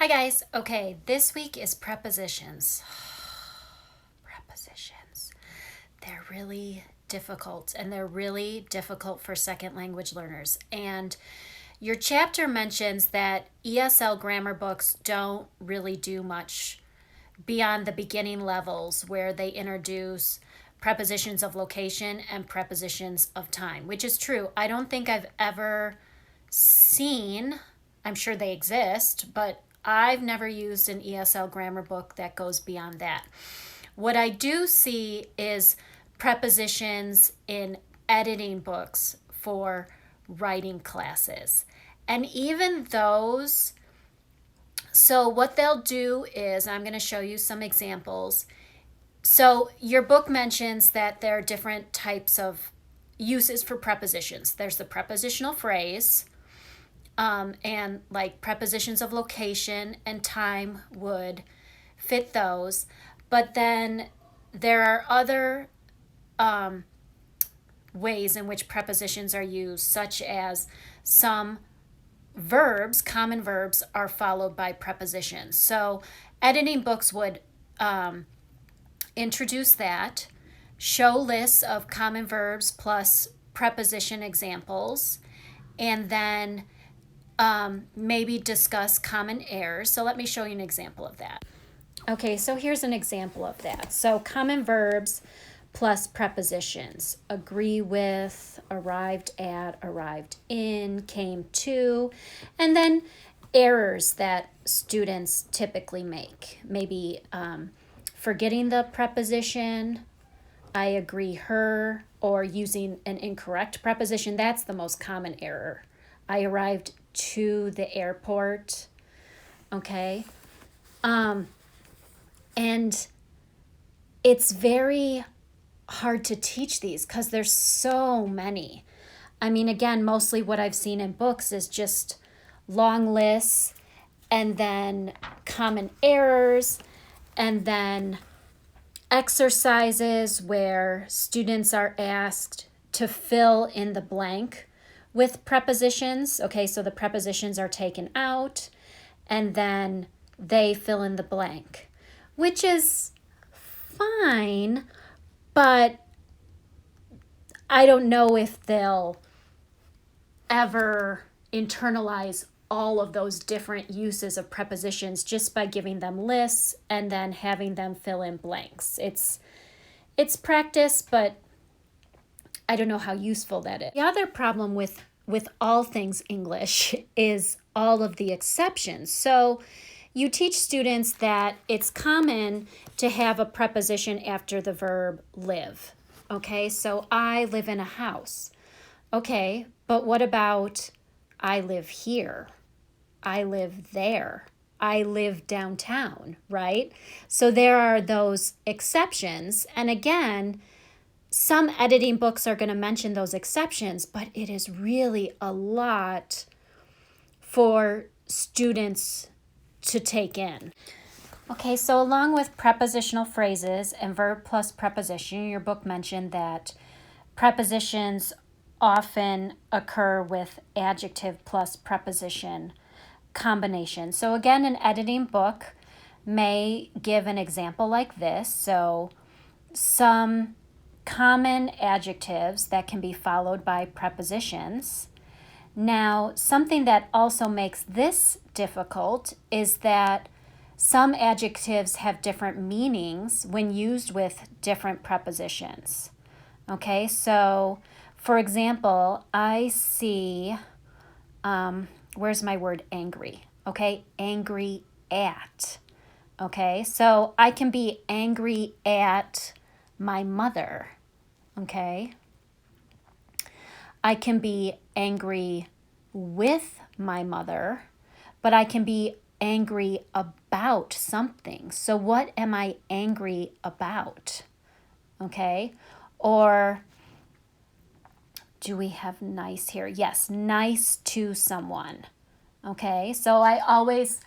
Hi guys. Okay, this week is prepositions. Prepositions. They're really difficult and they're really difficult for second language learners. And your chapter mentions that ESL grammar books don't really do much beyond the beginning levels where they introduce prepositions of location and prepositions of time, which is true. I don't think I've ever seen, I'm sure they exist, but I've never used an ESL grammar book that goes beyond that. What I do see is prepositions in editing books for writing classes. And even those, so what they'll do is, I'm going to show you some examples. So your book mentions that there are different types of uses for prepositions. There's the prepositional phrase, and like prepositions of location and time would fit those. But then there are other ways in which prepositions are used, such as some verbs, common verbs, are followed by prepositions. So editing books would introduce that, show lists of common verbs plus preposition examples, and then maybe discuss common errors. So let me show you an example of that. Okay, so here's an example of that. So common verbs plus prepositions: agree with, arrived at, arrived in, came to, and then errors that students typically make. Maybe forgetting the preposition, I agree her, or using an incorrect preposition. That's the most common error. I arrived to the airport. Okay. And it's very hard to teach these because there's so many. I mean, again, mostly what I've seen in books is just long lists and then common errors and then exercises where students are asked to fill in the blank with prepositions. Okay, so the prepositions are taken out and then they fill in the blank, which is fine, but I don't know if they'll ever internalize all of those different uses of prepositions just by giving them lists and then having them fill in blanks. It's practice, but I don't know how useful that is. The other problem with all things English is all of the exceptions. So you teach students that it's common to have a preposition after the verb live. Okay, so I live in a house. Okay, but what about I live here? I live there. I live downtown, right? So there are those exceptions. And again, some editing books are going to mention those exceptions, but it is really a lot for students to take in. Okay, so along with prepositional phrases and verb plus preposition, your book mentioned that prepositions often occur with adjective plus preposition combination. So again, an editing book may give an example like this. So some common adjectives that can be followed by prepositions. Now, something that also makes this difficult is that some adjectives have different meanings when used with different prepositions. Okay, so for example, I see, where's my word angry? Okay, angry at. Okay, so I can be angry at my mother. Okay, I can be angry with my mother, but I can be angry about something. So what am I angry about? Okay, or do we have nice here? Yes, nice to someone. Okay, so I always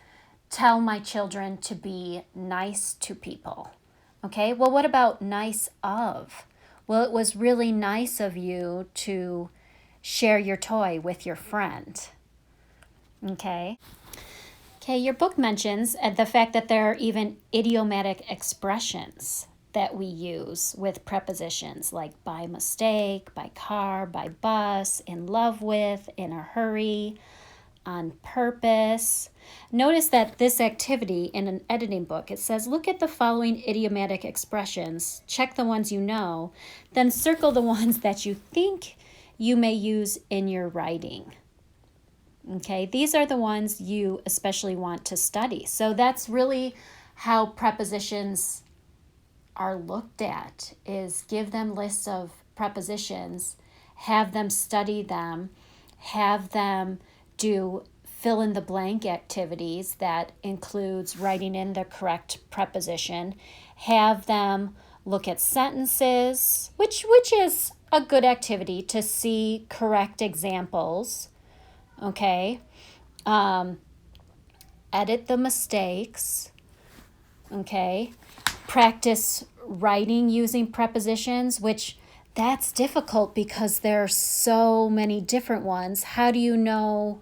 tell my children to be nice to people. Okay, well, what about nice of? Well, it was really nice of you to share your toy with your friend. Okay. Okay, your book mentions the fact that there are even idiomatic expressions that we use with prepositions like by mistake, by car, by bus, in love with, in a hurry, on purpose. Notice that this activity in an editing book, it says look at the following idiomatic expressions, check the ones you know, then circle the ones that you think you may use in your writing. Okay, these are the ones you especially want to study. So that's really how prepositions are looked at, is give them lists of prepositions, have them study them, have them do fill in the blank activities that includes writing in the correct preposition, have them look at sentences, which is a good activity to see correct examples. Okay, edit the mistakes. Okay, practice writing using prepositions, which that's difficult because there are so many different ones. How do you know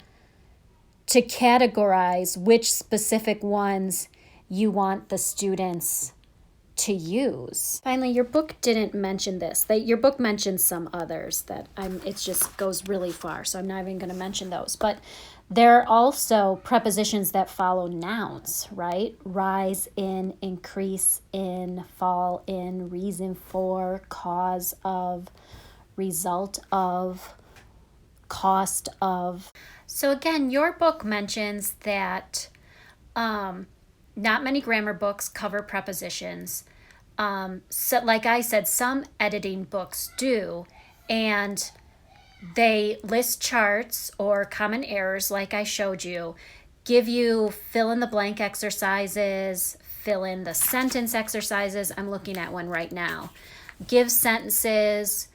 to categorize which specific ones you want the students to use? Finally, your book didn't mention this. Your book mentioned some others that it just goes really far, so I'm not even going to mention those. But there are also prepositions that follow nouns, right? Rise in, increase in, fall in, reason for, cause of, result of, cost of. So again, your book mentions that not many grammar books cover prepositions. So like I said, some editing books do, and they list charts or common errors like I showed you, give you fill in the blank exercises, fill in the sentence exercises. I'm looking at one right now. Give sentences,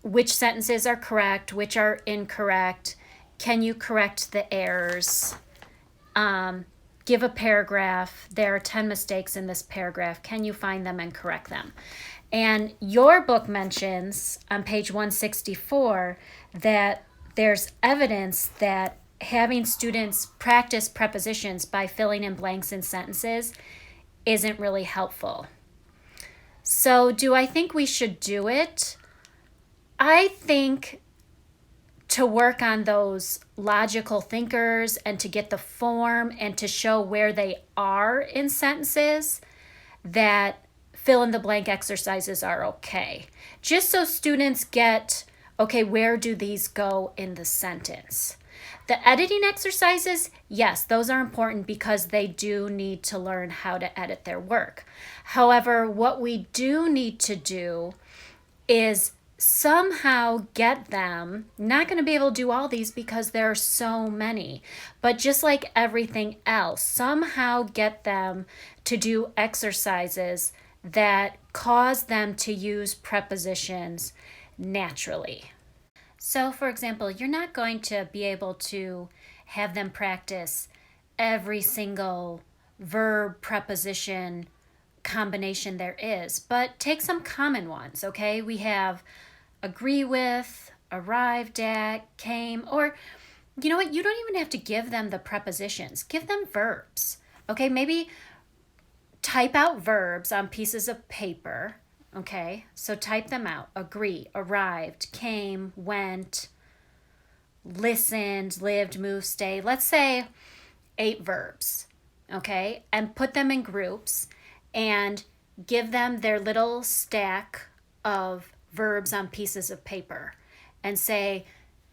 which sentences are correct, which are incorrect. Can you correct the errors? Give a paragraph. There are 10 mistakes in this paragraph. Can you find them and correct them? And your book mentions on page 164 that there's evidence that having students practice prepositions by filling in blanks in sentences isn't really helpful. So, do I think we should do it? I think to work on those logical thinkers and to get the form and to show where they are in sentences, that fill in the blank exercises are okay. Just so students get, okay, where do these go in the sentence? The editing exercises, yes, those are important because they do need to learn how to edit their work. However, what we do need to do is somehow get them, not going to be able to do all these because there are so many, but just like everything else, somehow get them to do exercises that cause them to use prepositions naturally. So, for example, you're not going to be able to have them practice every single verb preposition combination there is, but take some common ones, okay? We have agree with, arrived at, came, or you know what? You don't even have to give them the prepositions. Give them verbs, okay? Maybe type out verbs on pieces of paper, okay? So type them out. Agree, arrived, came, went, listened, lived, moved, stayed. Let's say 8 verbs, okay? And put them in groups and give them their little stack of verbs on pieces of paper and say,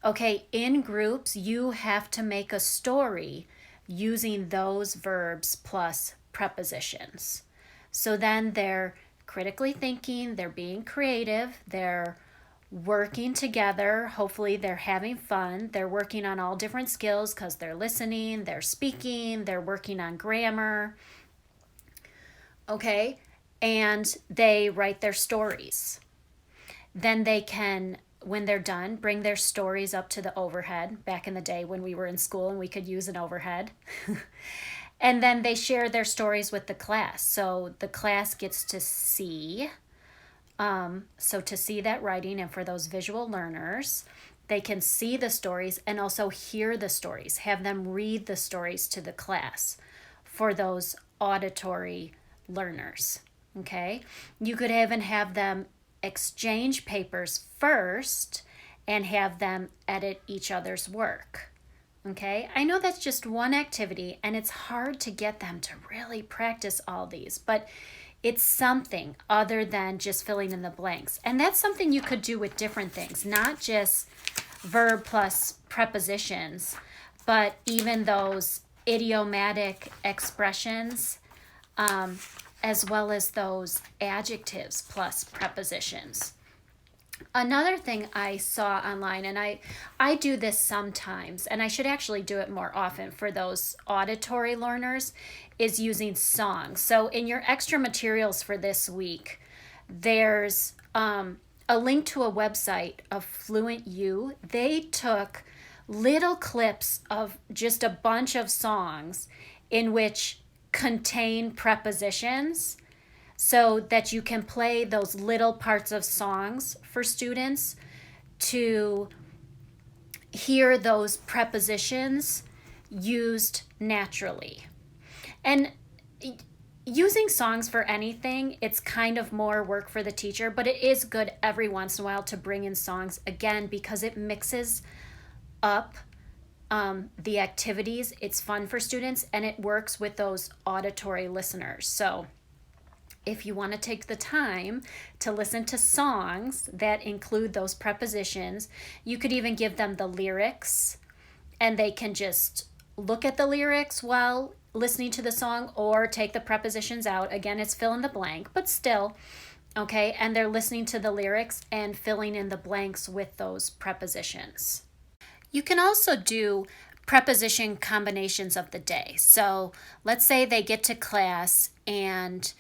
okay, in groups, you have to make a story using those verbs plus prepositions. So then they're critically thinking, they're being creative, they're working together. Hopefully they're having fun. They're working on all different skills because they're listening, they're speaking, they're working on grammar. Okay, and they write their stories. Then they can, when they're done, bring their stories up to the overhead, back in the day when we were in school and we could use an overhead. And then they share their stories with the class. So the class gets to see, to see that writing, and for those visual learners, they can see the stories and also hear the stories. Have them read the stories to the class for those auditory learners. Okay? You could even have them exchange papers first and have them edit each other's work. Okay, I know that's just one activity and it's hard to get them to really practice all these, but it's something other than just filling in the blanks. And that's something you could do with different things, not just verb plus prepositions, but even those idiomatic expressions, as well as those adjectives plus prepositions. Another thing I saw online, and I do this sometimes, and I should actually do it more often for those auditory learners, is using songs. So in your extra materials for this week, there's a link to a website of Fluent U. They took little clips of just a bunch of songs in which contain prepositions, so that you can play those little parts of songs for students to hear those prepositions used naturally. And using songs for anything, it's kind of more work for the teacher, but it is good every once in a while to bring in songs again because it mixes up the activities. It's fun for students and it works with those auditory listeners. So if you want to take the time to listen to songs that include those prepositions, you could even give them the lyrics and they can just look at the lyrics while listening to the song or take the prepositions out. Again, it's fill in the blank, but still, okay? And they're listening to the lyrics and filling in the blanks with those prepositions. You can also do preposition combinations of the day. So let's say they get to class and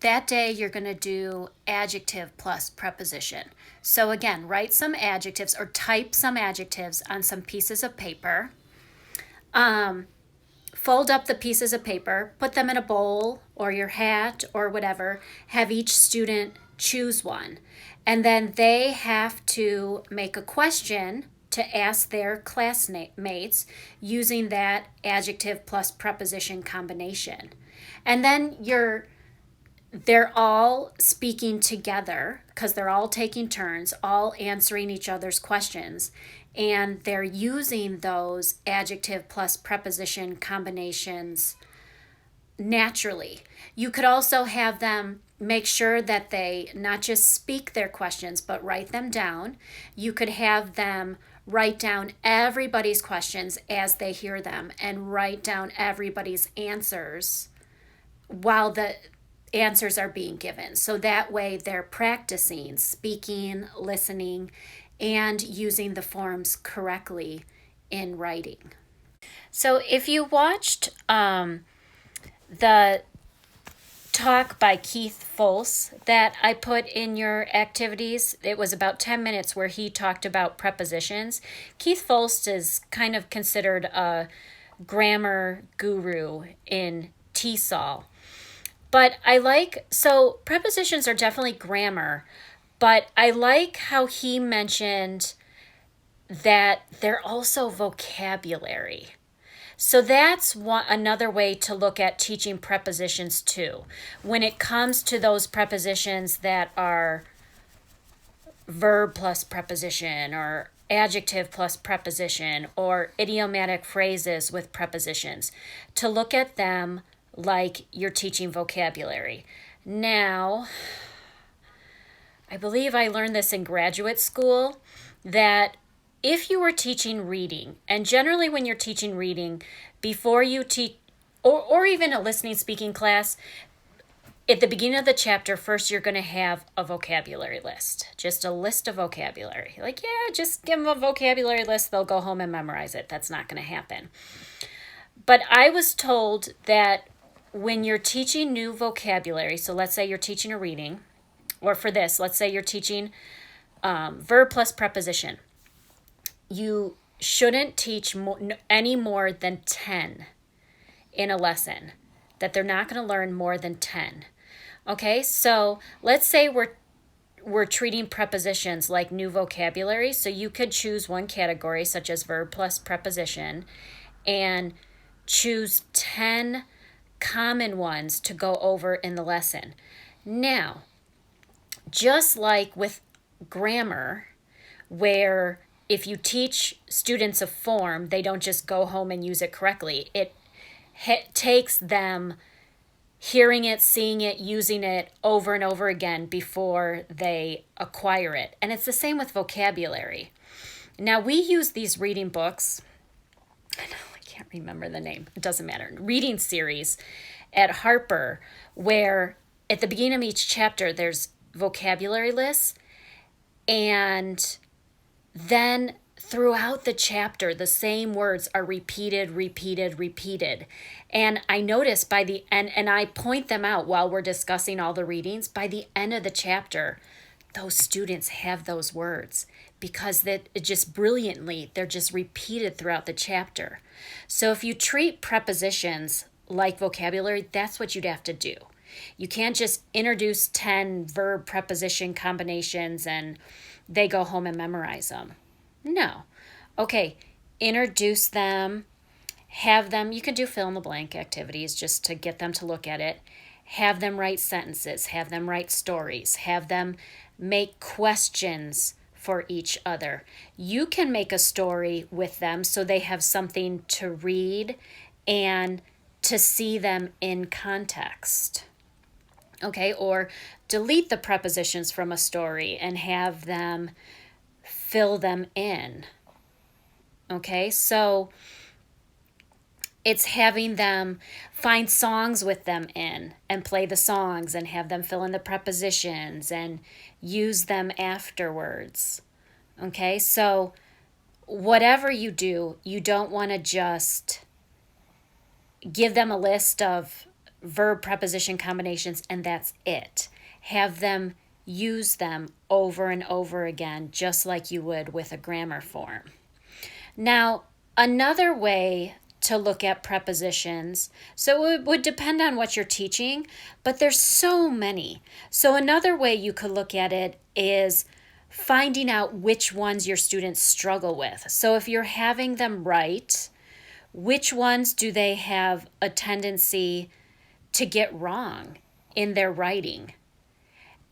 that day you're going to do adjective plus preposition. So again, write some adjectives or type some adjectives on some pieces of paper. Fold up the pieces of paper, put them in a bowl or your hat or whatever. Have each student choose one. And then they have to make a question to ask their classmates using that adjective plus preposition combination. And then they're all speaking together because they're all taking turns, all answering each other's questions, and they're using those adjective plus preposition combinations naturally. You could also have them make sure that they not just speak their questions, but write them down. You could have them write down everybody's questions as they hear them and write down everybody's answers while the answers are being given. So that way they're practicing speaking, listening, and using the forms correctly in writing. So if you watched the talk by Keith Folse that I put in your activities, it was about 10 minutes where he talked about prepositions. Keith Folse is kind of considered a grammar guru in TESOL. But so prepositions are definitely grammar, but I like how he mentioned that they're also vocabulary. So that's another way to look at teaching prepositions too. When it comes to those prepositions that are verb plus preposition or adjective plus preposition or idiomatic phrases with prepositions, to look at them like you're teaching vocabulary. Now, I believe I learned this in graduate school, that if you were teaching reading, and generally when you're teaching reading, before you teach, or even a listening speaking class, at the beginning of the chapter, first you're going to have a vocabulary list, just a list of vocabulary. Like, yeah, just give them a vocabulary list, they'll go home and memorize it. That's not going to happen. But I was told that when you're teaching new vocabulary, so let's say you're teaching a reading, or for this, let's say you're teaching verb plus preposition, you shouldn't teach any more than 10 in a lesson, that they're not going to learn more than 10. Okay, so let's say we're treating prepositions like new vocabulary. So you could choose one category, such as verb plus preposition, and choose 10 common ones to go over in the lesson. Now, just like with grammar, where if you teach students a form, they don't just go home and use it correctly. It takes them hearing it, seeing it, using it over and over again before they acquire it. And it's the same with vocabulary. Now, we use these reading books. I know, I can't remember the name. It doesn't matter. Reading series at Harper, where at the beginning of each chapter, there's vocabulary lists. And then throughout the chapter, the same words are repeated. And I notice by the end, and I point them out while we're discussing all the readings, by the end of the chapter, those students have those words because that just brilliantly, they're just repeated throughout the chapter. So if you treat prepositions like vocabulary, that's what you'd have to do. You can't just introduce 10 verb preposition combinations and they go home and memorize them. No. Okay, introduce them, have them, you can do fill in the blank activities just to get them to look at it. Have them write sentences, have them write stories, have them make questions for each other. You can make a story with them so they have something to read and to see them in context. Okay, or delete the prepositions from a story and have them fill them in. Okay, so it's having them find songs with them in and play the songs and have them fill in the prepositions and use them afterwards. Okay, so whatever you do, you don't want to just give them a list of verb preposition combinations and that's it. Have them use them over and over again, just like you would with a grammar form. Now, another way to look at prepositions, so it would depend on what you're teaching, but there's so many. So another way you could look at it is finding out which ones your students struggle with. So if you're having them write, which ones do they have a tendency to get wrong in their writing?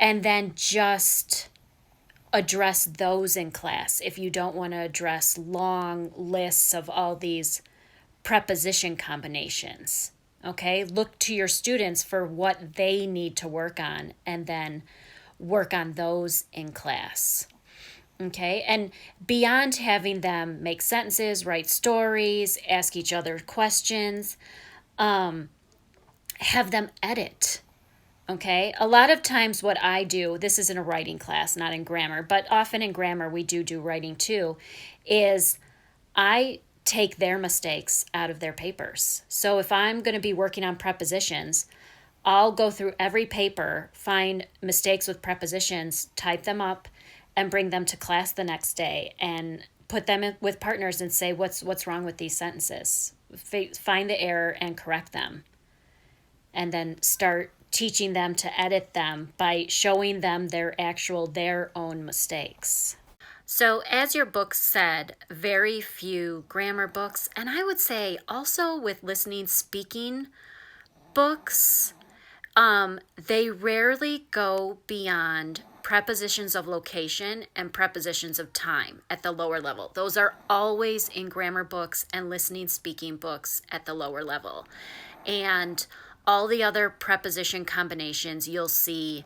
And then just address those in class if you don't want to address long lists of all these preposition combinations. Okay, look to your students for what they need to work on and then work on those in class. Okay, and beyond having them make sentences, write stories, ask each other questions, have them edit. Okay, a lot of times what I do, this is in a writing class, not in grammar, but often in grammar we do writing too, is I take their mistakes out of their papers. So if I'm going to be working on prepositions, I'll go through every paper, find mistakes with prepositions, type them up, and bring them to class the next day and put them in with partners and say, what's wrong with these sentences? Find the error and correct them. And then start teaching them to edit them by showing them their own mistakes. So as your book said, very few grammar books, and I would say also with listening, speaking books, they rarely go beyond prepositions of location and prepositions of time at the lower level. Those are always in grammar books and listening, speaking books at the lower level. And all the other preposition combinations you'll see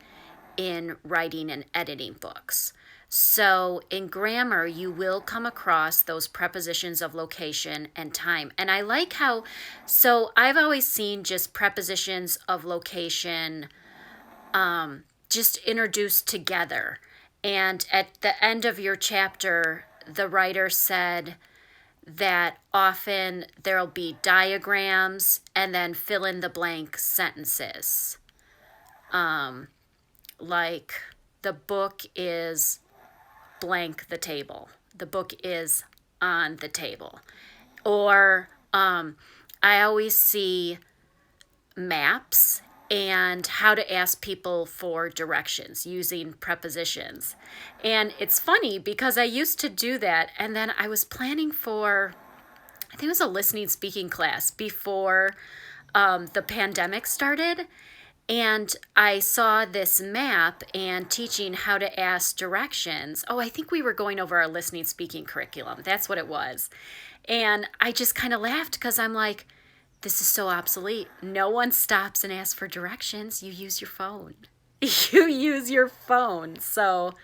in writing and editing books. So in grammar, you will come across those prepositions of location and time. And I like how, so I've always seen just prepositions of location just introduced together. And at the end of your chapter, the writer said that often there'll be diagrams and then fill in the blank sentences. Like the book is blank the table. The book is on the table. Or I always see maps and how to ask people for directions using prepositions. And it's funny because I used to do that, and then I was planning for, I think it was a listening speaking class before the pandemic started. And I saw this map and teaching how to ask directions. Oh, I think we were going over our listening speaking curriculum. That's what it was. And I just kind of laughed because I'm like, this is so obsolete. No one stops and asks for directions. You use your phone. You use your phone. So,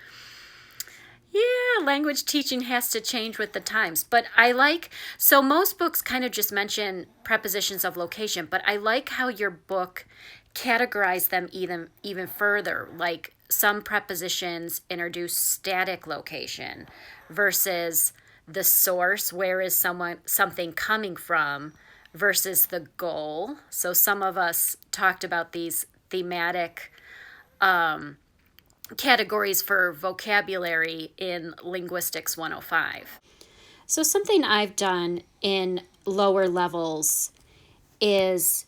yeah, language teaching has to change with the times. But I like, so most books kind of just mention prepositions of location, but I like how your book categorize them even further. Like some prepositions introduce static location versus the source, where is something coming from, versus the goal. So some of us talked about these thematic categories for vocabulary in Linguistics 105. So something I've done in lower levels is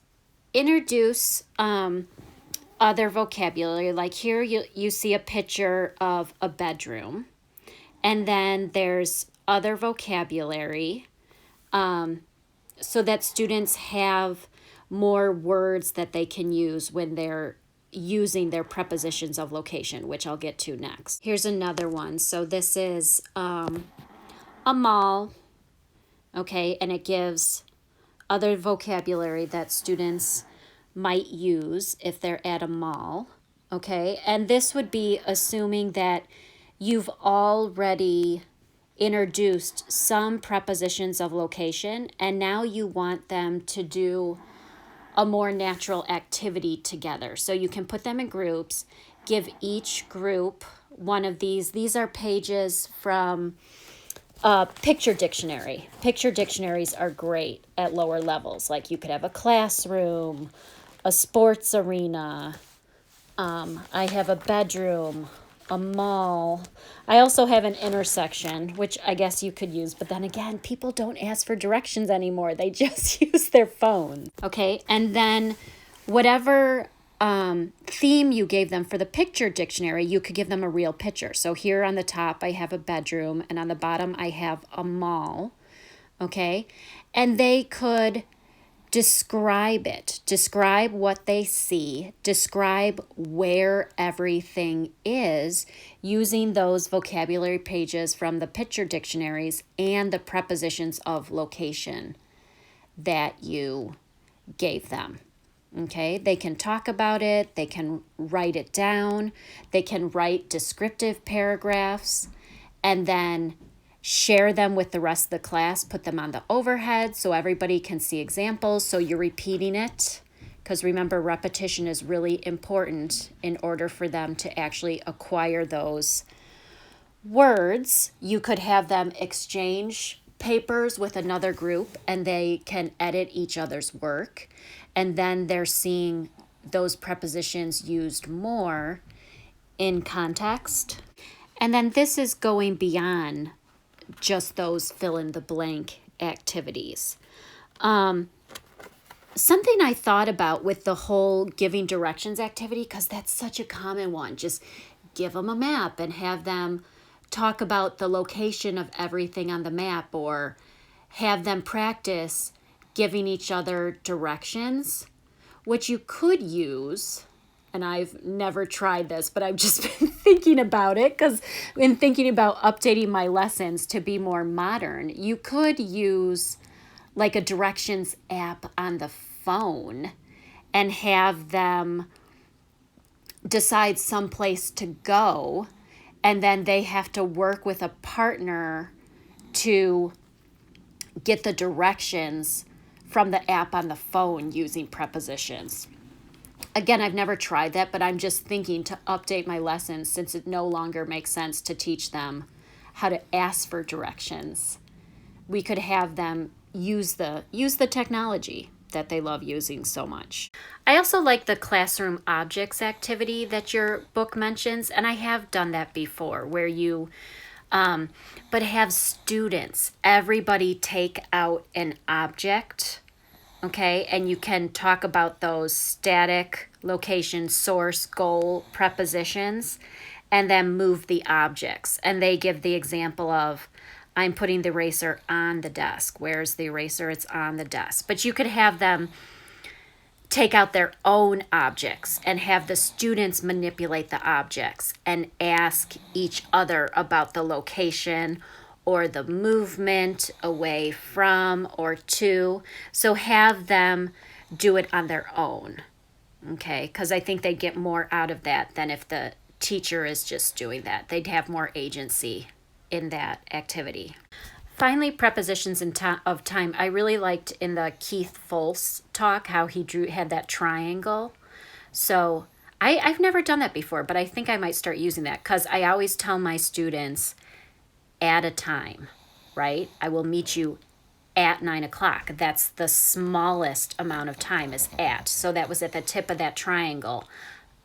introduce other vocabulary. Like here you see a picture of a bedroom, and then there's other vocabulary so that students have more words that they can use when they're using their prepositions of location, which I'll get to next. Here's another one. So this is a mall, okay, and it gives other vocabulary that students might use if they're at a mall, okay? And this would be assuming that you've already introduced some prepositions of location and now you want them to do a more natural activity together. So you can put them in groups, give each group one of these. These are pages from picture dictionary. Picture dictionaries are great at lower levels. Like you could have a classroom, a sports arena. I have a bedroom, a mall. I also have an intersection, which I guess you could use. But then again, people don't ask for directions anymore. They just use their phone. Okay, and then whatever theme you gave them for the picture dictionary, you could give them a real picture. So here on the top, I have a bedroom, and on the bottom, I have a mall, okay? And they could describe it, describe what they see, describe where everything is using those vocabulary pages from the picture dictionaries and the prepositions of location that you gave them. Okay, they can talk about it, they can write it down, they can write descriptive paragraphs, and then share them with the rest of the class, put them on the overhead so everybody can see examples, so you're repeating it. Because remember, repetition is really important in order for them to actually acquire those words. You could have them exchange papers with another group and they can edit each other's work. And then they're seeing those prepositions used more in context. And then this is going beyond just those fill in the blank activities. Something I thought about with the whole giving directions activity, because that's such a common one, just give them a map and have them talk about the location of everything on the map, or have them practice giving each other directions, which you could use, and I've never tried this, but I've just been thinking about it because in thinking about updating my lessons to be more modern, you could use like a directions app on the phone and have them decide some place to go, and then they have to work with a partner to get the directions from the app on the phone using prepositions. Again, I've never tried that, but I'm just thinking to update my lessons since it no longer makes sense to teach them how to ask for directions. We could have them use the technology that they love using so much. I also like the classroom objects activity that your book mentions, and I have done that before where you but have students, everybody take out an object Okay, and you can talk about those static, location, source, goal, prepositions, and then move the objects. And they give the example of, I'm putting the eraser on the desk. Where's the eraser? It's on the desk. But you could have them take out their own objects and have the students manipulate the objects and ask each other about the location or the movement away from or to. So have them do it on their own, okay? Because I think they get more out of that than if the teacher is just doing that. They'd have more agency in that activity. Finally, prepositions of time. I really liked in the Keith Folse talk how he had that triangle. So I've never done that before, but I think I might start using that because I always tell my students at a time, right? I will meet you at 9 o'clock. That's the smallest amount of time is at. So that was at the tip of that triangle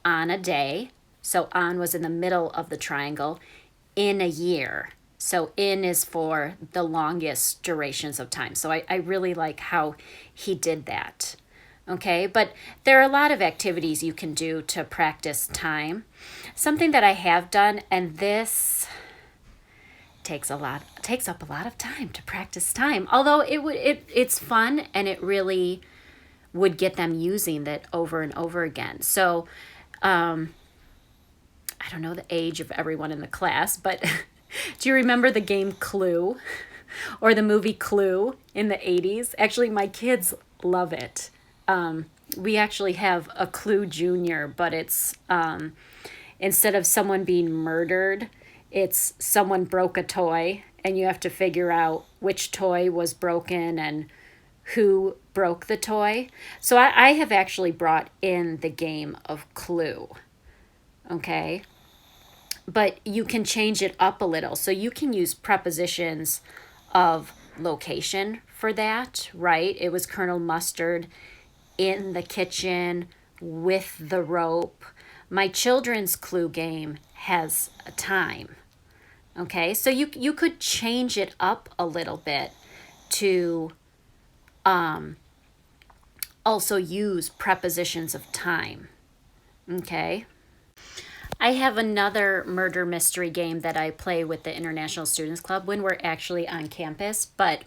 on a day. So on was in the middle of the triangle in a year. So in is for the longest durations of time. So I really like how he did that. Okay, but there are a lot of activities you can do to practice time. Something that I have done, and this takes up a lot of time to practice time. Although it's fun and it really would get them using that over and over again. So I don't know the age of everyone in the class, but do you remember the game Clue or the movie Clue in the 80s? Actually, my kids love it. We actually have a Clue Junior, but it's instead of someone being murdered, it's someone broke a toy and you have to figure out which toy was broken and who broke the toy. So I have actually brought in the game of Clue. Okay. But you can change it up a little. So you can use prepositions of location for that, right? It was Colonel Mustard in the kitchen with the rope. My children's Clue game has a time. Okay, so you could change it up a little bit to also use prepositions of time. Okay. I have another murder mystery game that I play with the International Students Club when we're actually on campus, but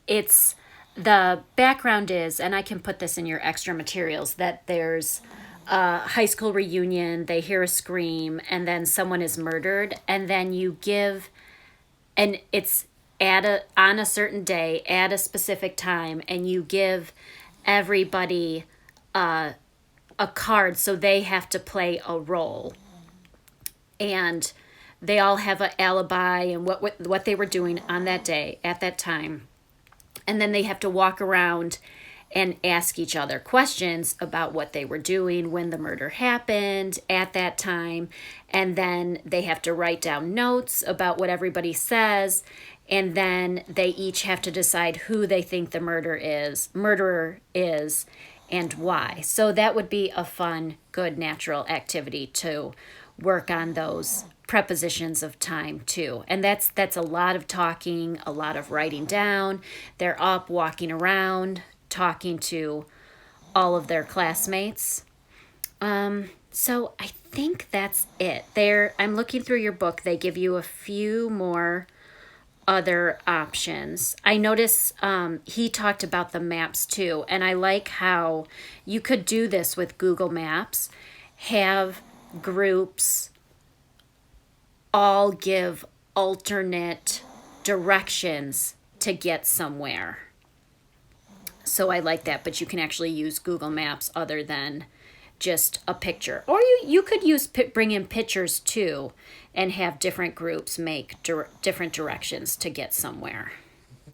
it's the background is, and I can put this in your extra materials, that there's a high school reunion, they hear a scream, and then someone is murdered, and then you give, and it's on a certain day, at a specific time, and you give everybody a card, so they have to play a role. And they all have an alibi and what they were doing on that day, at that time. And then they have to walk around and ask each other questions about what they were doing when the murder happened at that time. And then they have to write down notes about what everybody says. And then they each have to decide who they think the murderer is and why. So that would be a fun, good, natural activity to work on those prepositions of time too. And that's a lot of talking, a lot of writing down. They're up, walking around, talking to all of their classmates. So I think that's it. I'm looking through your book. They give you a few more other options. I notice he talked about the maps too, and I like how you could do this with Google Maps. Have groups all give alternate directions to get somewhere. So I like that, but you can actually use Google Maps other than just a picture. Or you could bring in pictures too and have different groups make different directions to get somewhere.